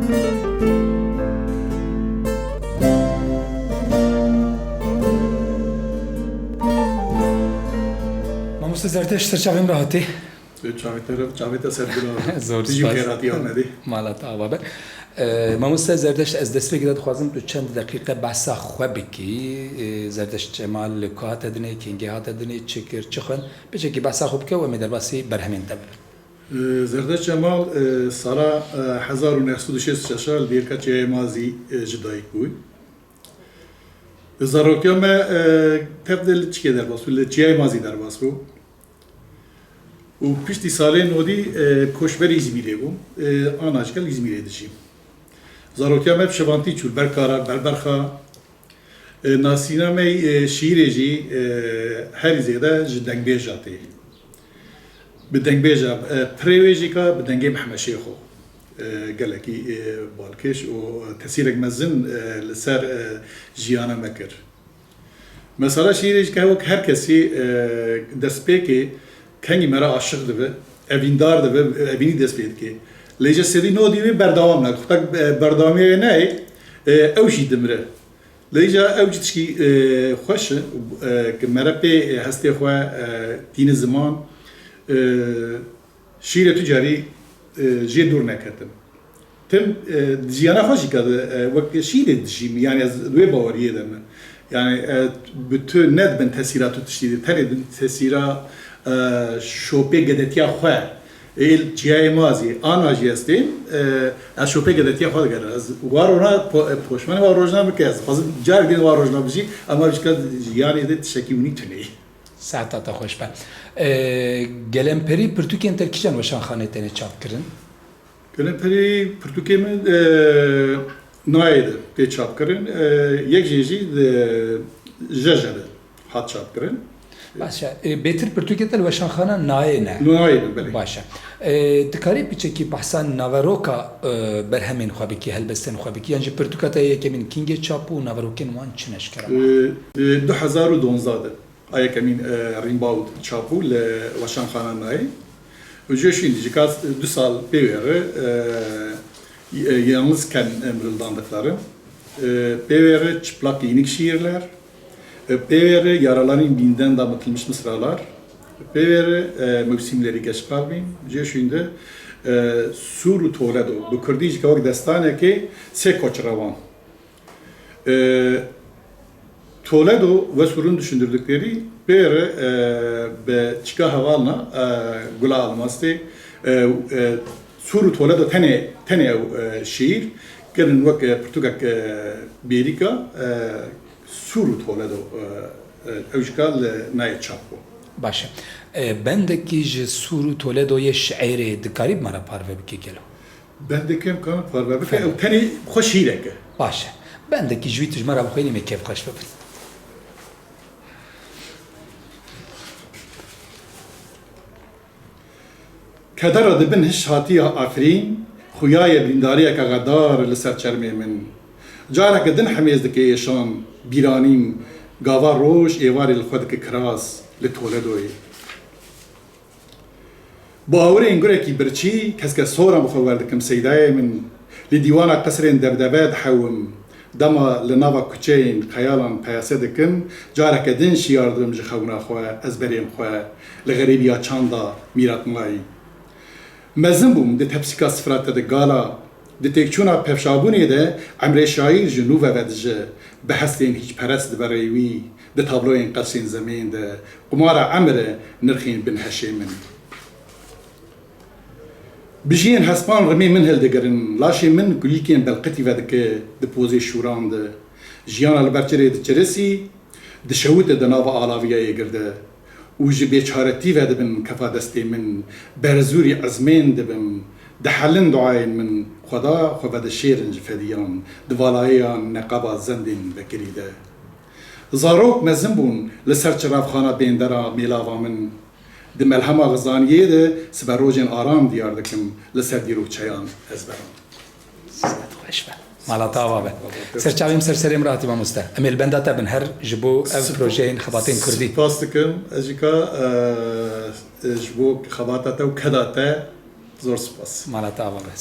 Mamoste zerdeş serçavim rahatı. Çavita sergila. Zor Yükerati amedi. Malat avabe. Mamoste zerdeş ez destpek dad xwazim tu çend dakika bahsa xwe bikî. Zerdeş Cemal likat edine kingi hat edine çekir çıxın. Peki bahsa xwe bike ve mederbasi berhemin tabi. Zerdeş Cemal sala 1966 birkaç ay mazi cidayik buy. Zarokiyame tebdil çike derbas, le çiğ mazi derbas bu. U pişti salên odî koşber İzmir'e bu. Anaçkel İzmir'e dişim. Zarokiyame hep şevantî çûl berkara berberxa. Nasîna me şîrê jî her zêde ji dengbêj hatê. Bi dengbêja pirêwê jî ka bi dengê Mehmed Şêxo. Gelekî balkêş û tesîrek mezin li ser jiyana me kir. Mesela şîrê jî hewek her kesî destpêkê kengî me re aşiq dibe, evîndar dibe, evînî dest pê dike. Lê ji sedî no dîwê berdewam nake. Xwetek berdewamiyê neyê, ew jî dimire. Lê jî ew jî tişkî xweş e ku me re pê hestê xwe tîne ziman şîrê tu carî jê dûr neketim. Tim jiyana xwe jî wek şîrê dişîm, yani ez wê baweriyê de me. Yani bi tu ne dibin tesîra tu tiştî de tenê din tesîra şopê gedetiya xwe êl çiyayê mazî ana jî ez tên ez şopê gedetiya xwe digerim. Ez war ona poşmanê war rojna bike ez xwazim carek din war rojna bijî ama jî jiyanê de tişekî winî tuneyî. Saatata xoş be. Gelemperî pirtûkên terkîjan weşanxanê tenê çap kirin. Gelemperî pirtûkê min nayê de tê çap kirin. Yek jê jî jeje de hat çap kirin. Başa. Bêtir pirtûkê te li weşanxana nayê ne? Nayê de belê. Başa. Dikarî piçekî behsa naveroka berhemên xwe bikî, helbestên xwe bikî, yan jî pirtûka te yekemîn kîngê çap û naverokên wan çi neşkera? 2012 de ayekemîn rînbawd çapû li weşanxana nayê. Û şimdi jî du sal pê wêre yalnız ken mirildandıkları. Pê wêre çıplak giyinik şiirler. Pê wêre yaraların binden damıtılmış mısralar. Pê wêre mevsimleri geç kalmayın. Şimdi Sur Toledo. Bu Kurdî jî wek destanekê sê koçravan. Toledo ve Sur'un düşündürdükleri bir be çıka havalna gula almastı. Sur Toledo tene şiir gelin vak Portugak Berika Sur Toledo evjkal nayet çapı. Başa. Bendekî ji Sur Toledo'ya şeirê dikarî mara parve bike gelo. Bendeki imkanı parve bike ew tene xwe şîreke. Başa. Bendekî ji wî tijmara bixwînî me kevxweş bibin. Kedera dibin hiş hatiya afrîn, xuyaya bîndariyeka xedar li ser çermê min. Careke din hemêz dike êşan, bîranîn, gava roj êvarê li xwe dike kiraz li Toledoyê. Bi awirên gurekî birçî, keske soran bi xwe werdikim seydayê min, li dîwana qesrên debdebe dihewim, dema li nava kuçeyên xeyalan peyase dikim, careke din şiyar dibim ji xewna xwe, ezberên xwe, li xerêbiya çanda mîratmayî. Mezin bûm di tepsîka sifrate de gala, di têkçûna pevşabûnê de Emrê şaîr ji nû vedije, bi hestên hîçperest diberê wî, di tabloyên qesrên zemên de, qumara Emre nirxên bin heşê min. Bijiyên hespan rimê min hildigirin, laşê min kulîkên belqitî vedike di pozê şûran de, jiyana li ber çirê diçirisî, dişewite di nava alaviyayê girde. û ji bêçaretî ve dibin kefa destê min, berzûrî ezmên dibim, dihelin duayên min, Xweda xwe vede şêrin ji fediyan, di valayeyan neqaba zendên vekirî de. Zarok mezin bûn li ser çiravxana bêndera mêlava min, di melhema xizaniyê de siber rojên aram diyar dikim li ser dîrokçeyan ez beram. Xweş be. Malata ava be. Serçavîm serserêm rahatî mamoste. Em ê li benda te bin her ji bo ev projeyên xebatên Kurdî. Spas dikim, ez jî ka ji bo xebata te û keda te zor spas. Malata ava be.